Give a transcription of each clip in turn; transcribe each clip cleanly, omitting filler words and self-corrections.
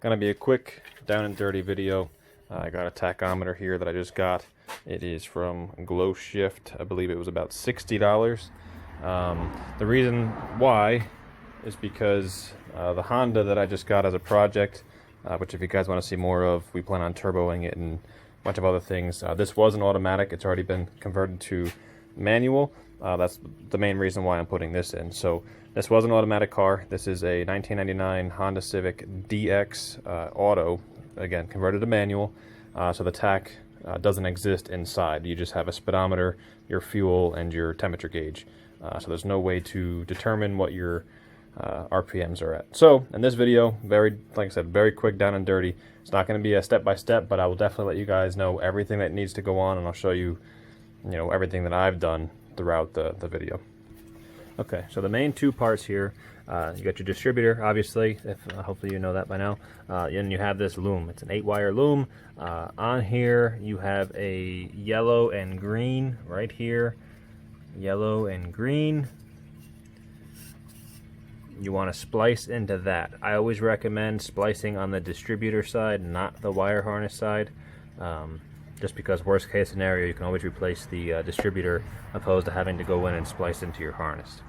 Gonna be a quick down and dirty video. I got a tachometer here that I just got. It is from Glow Shift. I believe it was about $60. The reason why is because the Honda that I just got as a project, which if you guys want to see more of, we plan on turboing it and a bunch of other things. This was an automatic. It's already been converted to manual. That's the main reason why I'm putting this in. So this was an automatic car. This is a 1999 Honda Civic DX Auto, again converted to manual. So the tach doesn't exist inside. You just have a speedometer, your fuel, and your temperature gauge. So there's no way to determine what your RPMs are at. So in this video, like I said, very quick, down and dirty. It's not going to be a step-by-step, but I will definitely let you guys know everything that needs to go on, and I'll show you, everything that I've done throughout the video. Okay, so the main two parts here, you got your distributor, obviously, hopefully you know that by now, and you have this loom. It's an 8-wire loom. On here you have a yellow and green right here, yellow and green. You want to splice into that. I always recommend splicing on the distributor side, not the wire harness side. Just because worst case scenario, you can always replace the distributor opposed to having to go in and splice into your harness.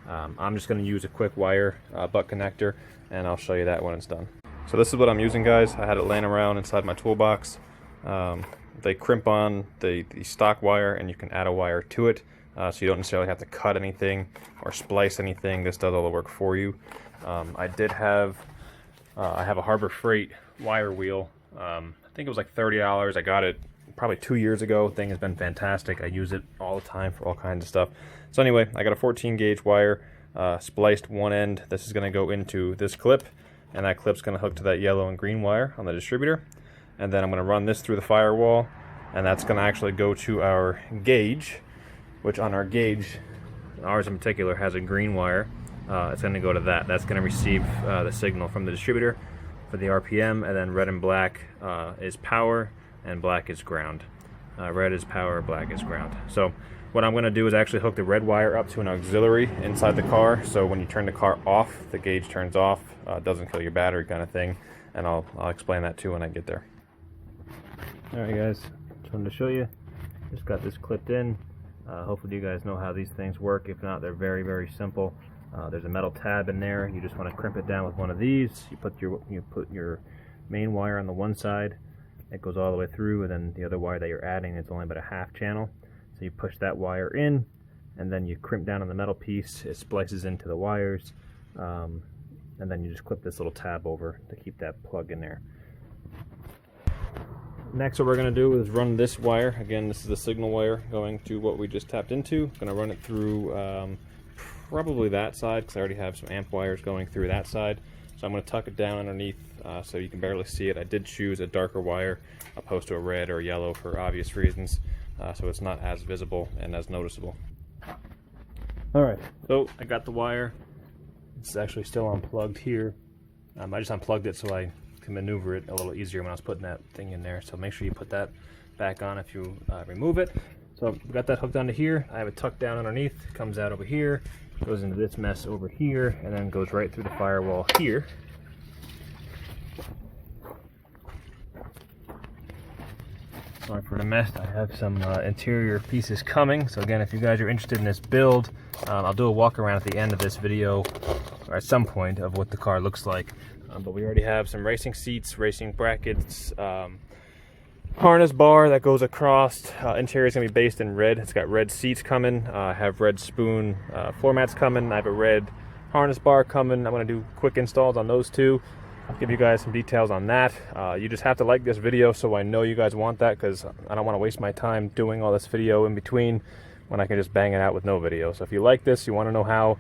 I'm just going to use a quick wire butt connector, and I'll show you that when it's done. So this is what I'm using, guys. I had it laying around inside my toolbox. They crimp on the stock wire, and you can add a wire to it, so you don't necessarily have to cut anything or splice anything. This does all the work for you. I have a Harbor Freight wire wheel. I think it was like $30. I got it probably 2 years ago. Thing has been fantastic. I use it all the time for all kinds of stuff. So anyway, I got a 14 gauge wire, spliced one end. This is going to go into this clip, and that clip's going to hook to that yellow and green wire on the distributor. And then I'm going to run this through the firewall, and that's going to actually go to our gauge, which on our gauge, ours in particular, has a green wire. It's going to go to that. That's going to receive the signal from the distributor for the RPM, and then red and black is power, and black is ground. Red is power, black is ground. So what I'm going to do is actually hook the red wire up to an auxiliary inside the car, so when you turn the car off, the gauge turns off. It doesn't kill your battery, kind of thing, and I'll explain that too when I get there. Alright guys, just wanted to show you. Just got this clipped in. Hopefully you guys know how these things work. If not, they're very, very simple. There's a metal tab in there. You just want to crimp it down with one of these. You put your main wire on the one side. It goes all the way through, and then the other wire that you're adding, it's only about a half channel. So you push that wire in, and then you crimp down on the metal piece. It splices into the wires, and then you just clip this little tab over to keep that plug in there. Next, what we're going to do is run this wire. Again, this is the signal wire going to what we just tapped into. I'm going to run it through probably that side, because I already have some amp wires going through that side. So I'm going to tuck it down underneath so you can barely see it. I did choose a darker wire opposed to a red or yellow for obvious reasons, so it's not as visible and as noticeable. Alright, so I got the wire. It's actually still unplugged here. I just unplugged it so I can maneuver it a little easier when I was putting that thing in there. So make sure you put that back on if you remove it. So we got that hooked onto here. I have it tucked down underneath. It comes out over here, goes into this mess over here, and then goes right through the firewall here. Sorry for the mess. I have some interior pieces coming. So again, if you guys are interested in this build, I'll do a walk around at the end of this video, or at some point, of what the car looks like. But we already have some racing seats, racing brackets, harness bar that goes across. Interior is going to be based in red. It's got red seats coming. I have red spoon floor mats coming. I have a red harness bar coming. I'm going to do quick installs on those two. I'll give you guys some details on that. You just have to like this video so I know you guys want that, because I don't want to waste my time doing all this video in between when I can just bang it out with no video. So if you like this, you want to know how,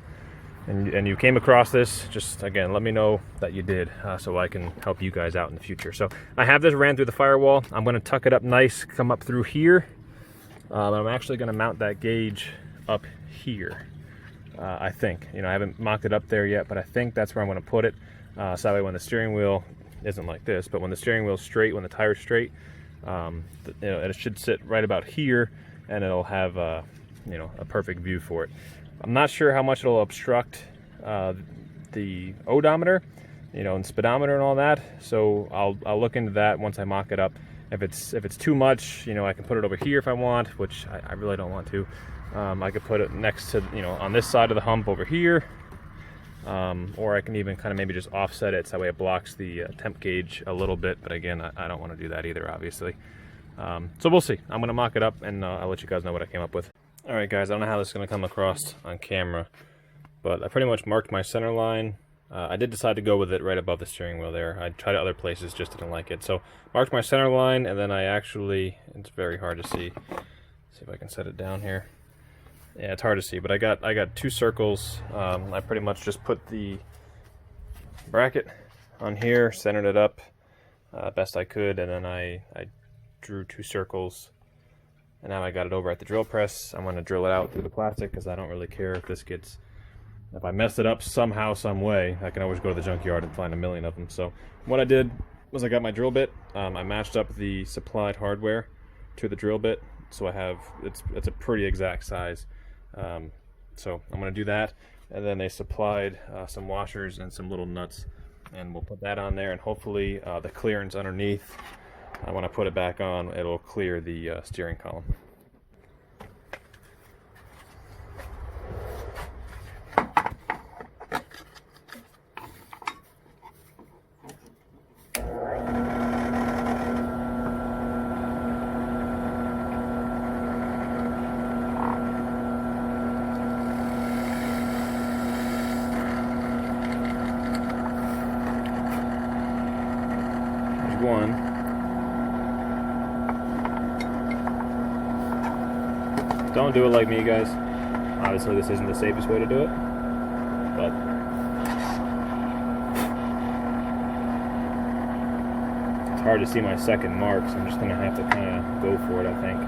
and you came across this, just again let me know that you did, so I can help you guys out in the future. So I have this ran through the firewall. I'm going to tuck it up nice, come up through here. I'm actually going to mount that gauge up here. I think, I haven't mocked it up there yet, but I think that's where I'm going to put it. So that way when the steering wheel isn't like this, but when the steering wheel's straight, when the tire's straight, it should sit right about here, and it'll have a perfect view for it. I'm not sure how much it'll obstruct the odometer, you know, and speedometer and all that. So I'll look into that once I mock it up. If it's too much, you know, I can put it over here if I want, which I really don't want to. I could put it next to, you know, on this side of the hump over here, or I can even kind of maybe just offset it so that way it blocks the temp gauge a little bit. But again, I don't want to do that either, obviously. So we'll see. I'm gonna mock it up and I'll let you guys know what I came up with. All right, guys, I don't know how this is gonna come across on camera, but I pretty much marked my center line. I did decide to go with it right above the steering wheel there. I tried other places, just didn't like it. So marked my center line, and then I actually, it's very hard to see. See if I can set it down here. Yeah, it's hard to see, but I got 2 circles. I pretty much just put the bracket on here, centered it up best I could, and then I drew 2 circles. And now I got it over at the drill press. I'm gonna drill it out through the plastic because I don't really care if this gets, if I mess it up somehow, some way, I can always go to the junkyard and find a million of them. So what I did was I got my drill bit. I matched up the supplied hardware to the drill bit, so I have, it's a pretty exact size. So I'm going to do that, and then they supplied some washers and some little nuts, and we'll put that on there, and hopefully the clearance underneath, when I put it back on, it'll clear the steering column. One. Don't do it like me, guys. Obviously this isn't the safest way to do it, but it's hard to see my second mark, so I'm just gonna have to kind of go for it, I think.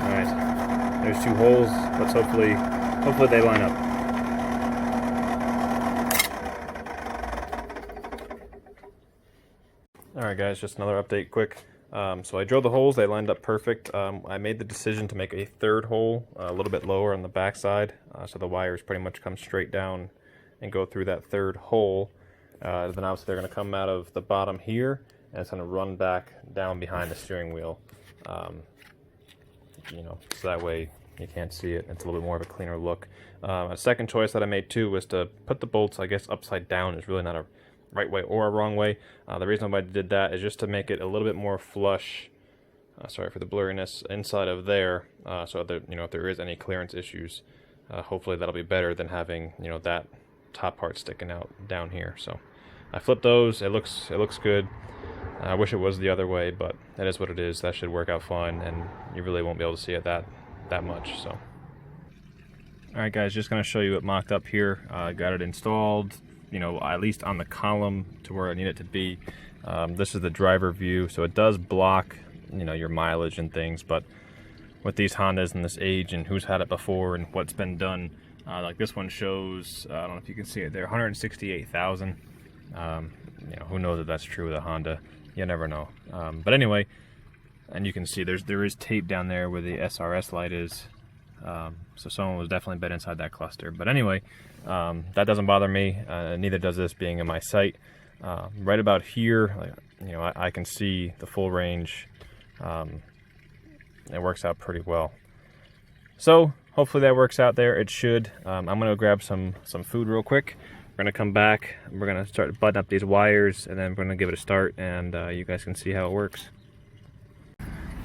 Alright, there's 2 holes. Let's hopefully they line up. Alright guys, just another update quick. So I drilled the holes, they lined up perfect. I made the decision to make a 3rd hole a little bit lower on the back side, so the wires pretty much come straight down and go through that 3rd hole. Then obviously they're going to come out of the bottom here, and it's going to run back down behind the steering wheel. You know, so that way you can't see it. It's a little bit more of a cleaner look. A second choice that I made too was to put the bolts, I guess, upside down. Is really not a right way or a wrong way. The reason why I did that is just to make it a little bit more flush. Sorry for the blurriness inside of there. So that, you know, if there is any clearance issues, hopefully that'll be better than having, you know, that top part sticking out down here. So I flipped those. It looks good. I wish it was the other way, but that is what it is. That should work out fine, and you really won't be able to see it that much. So, all right, guys, just gonna show you it mocked up here. I got it installed, you know, at least on the column to where I need it to be. This is the driver view, so it does block, you know, your mileage and things, but with these Hondas in this age and who's had it before and what's been done, like this one shows, I don't know if you can see it there, 168,000. You know, who knows if that's true with a Honda? You never know. But anyway, and you can see there is tape down there where the SRS light is. So someone was definitely been inside that cluster. But anyway, that doesn't bother me. Neither does this being in my sight. Right about here, like, you know, I can see the full range. It works out pretty well. So hopefully that works out there. It should. I'm gonna grab some food real quick. We're gonna come back. We're gonna start button up these wires, and then we're gonna give it a start, and you guys can see how it works.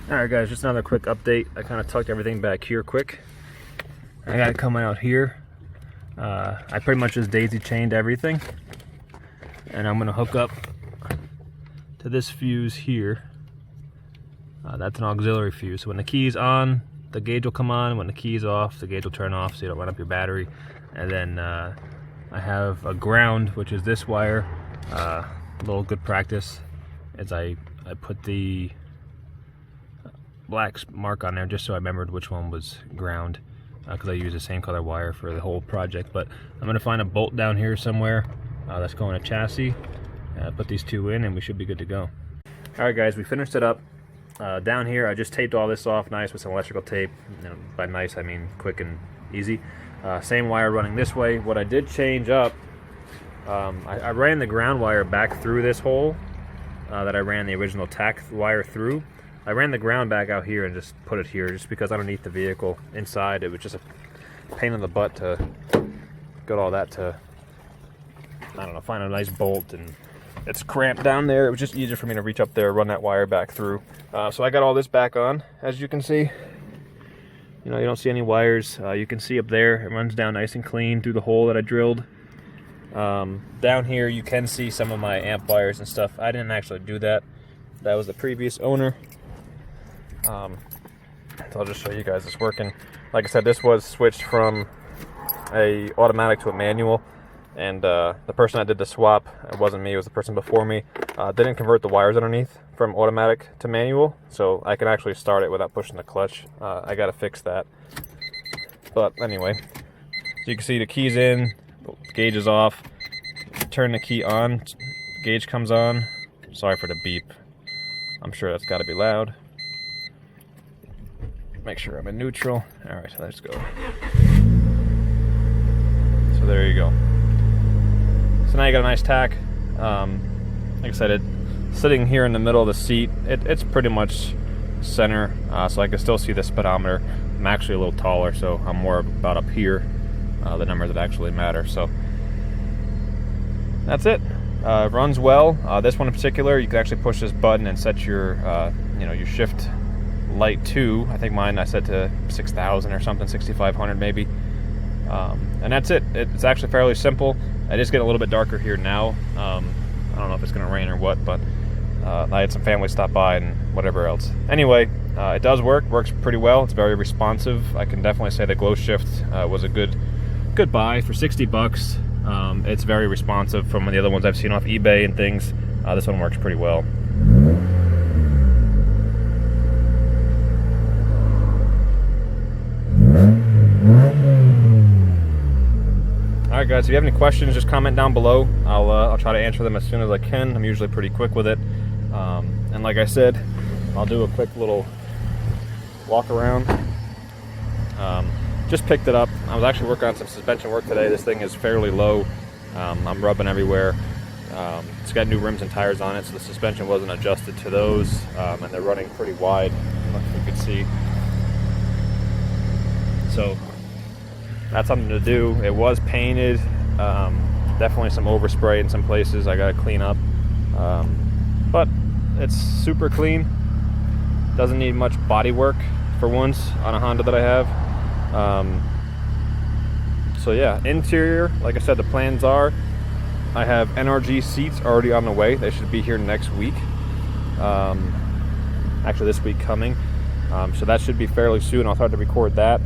Alright guys, just another quick update. I kind of tucked everything back here quick. I got it coming out here. I pretty much just daisy chained everything. And I'm going to hook up to this fuse here. That's an auxiliary fuse. So when the key's on, the gauge will come on. When the key's off, the gauge will turn off so you don't run up your battery. And then I have a ground, which is this wire. A little good practice is I put the black mark on there just so I remembered which one was ground, because I use the same color wire for the whole project. But I'm going to find a bolt down here somewhere that's going to chassis. Put these 2 in and we should be good to go. Alright guys, we finished it up. Down here, I just taped all this off nice with some electrical tape. You know, by nice, I mean quick and easy. Same wire running this way. What I did change up, I ran the ground wire back through this hole that I ran the original tach wire through. I ran the ground back out here and just put it here, just because underneath the vehicle, inside, it was just a pain in the butt to get all that to, I don't know, find a nice bolt, and it's cramped down there. It was just easier for me to reach up there, run that wire back through. So I got all this back on, as you can see. You know, you don't see any wires. You can see up there, it runs down nice and clean through the hole that I drilled. Down here, you can see some of my amp wires and stuff. I didn't actually do that. That was the previous owner. So I'll just show you guys this working. Like I said, this was switched from a automatic to a manual, and the person that did the swap, it wasn't me, it was the person before me, didn't convert the wires underneath from automatic to manual, so I can actually start it without pushing the clutch. I gotta fix that. But anyway, so you can see the key's in, the gauge is off, turn the key on, gauge comes on. Sorry for the beep, I'm sure that's gotta be loud. Make sure I'm in neutral. Alright, let's go. So there you go. So now you got a nice tach. Like I said, it's sitting here in the middle of the seat. It's pretty much center, so I can still see the speedometer. I'm actually a little taller, so I'm more about up here, the numbers that actually matter. So that's it. It runs well. This one in particular, you can actually push this button and set your, your shift light to, I think mine I set to 6,000 or something, 6,500 maybe. And that's it. It's actually fairly simple. It is getting a little bit darker here now. I don't know if it's going to rain or what, but I had some family stop by and whatever else. Anyway, it does works pretty well. It's very responsive. I can definitely say the glow shift was a good buy for 60 bucks. It's very responsive from the other ones I've seen off eBay and things. This one works pretty well. Alright guys, if you have any questions, just comment down below. I'll try to answer them as soon as I can. I'm usually pretty quick with it. And like I said, I'll do a quick little walk around. Just picked it up. I was actually working on some suspension work today. This thing is fairly low. I'm rubbing everywhere. It's got new rims and tires on it, so the suspension wasn't adjusted to those, and they're running pretty wide, like you can see. So that's something to do. It was painted, definitely some overspray in some places I gotta clean up, but it's super clean. Doesn't need much body work for once on a Honda that I have. So yeah, interior, like I said, the plans are I have NRG seats already on the way. They should be here next week, actually this week coming, so that should be fairly soon. I'll start to record that.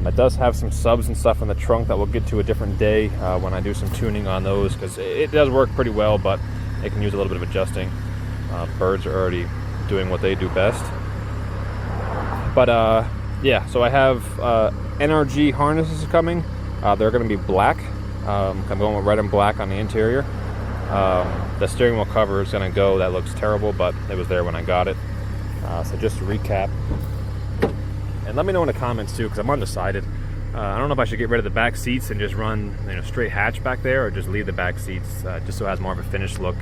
It does have some subs and stuff in the trunk that we'll get to a different day when I do some tuning on those, because it does work pretty well, but it can use a little bit of adjusting. Birds are already doing what they do best. But yeah, so I have NRG harnesses coming. They're going to be black. I'm going with red and black on the interior. The steering wheel cover is going to go. That looks terrible, but it was there when I got it. So just to recap. And let me know in the comments too, because I'm undecided. I don't know if I should get rid of the back seats and just run straight hatch back there, or just leave the back seats just so it has more of a finished look.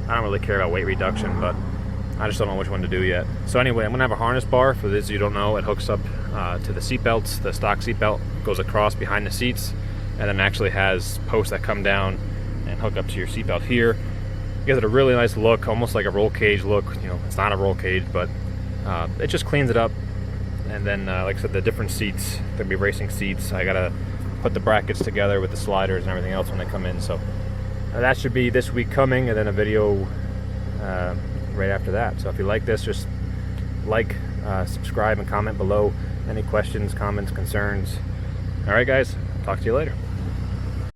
I don't really care about weight reduction, but I just don't know which one to do yet. So anyway, I'm going to have a harness bar. For those you don't know, it hooks up to the seat belts. The stock seat belt goes across behind the seats, and then actually has posts that come down and hook up to your seat belt here. It gives it a really nice look, almost like a roll cage look. It's not a roll cage, but it just cleans it up. And then, like I said, the different seats, there'll be racing seats. I gotta put the brackets together with the sliders and everything else when they come in. So that should be this week coming, and then a video right after that. So if you like this, just like, subscribe, and comment below any questions, comments, concerns. All right, guys, talk to you later.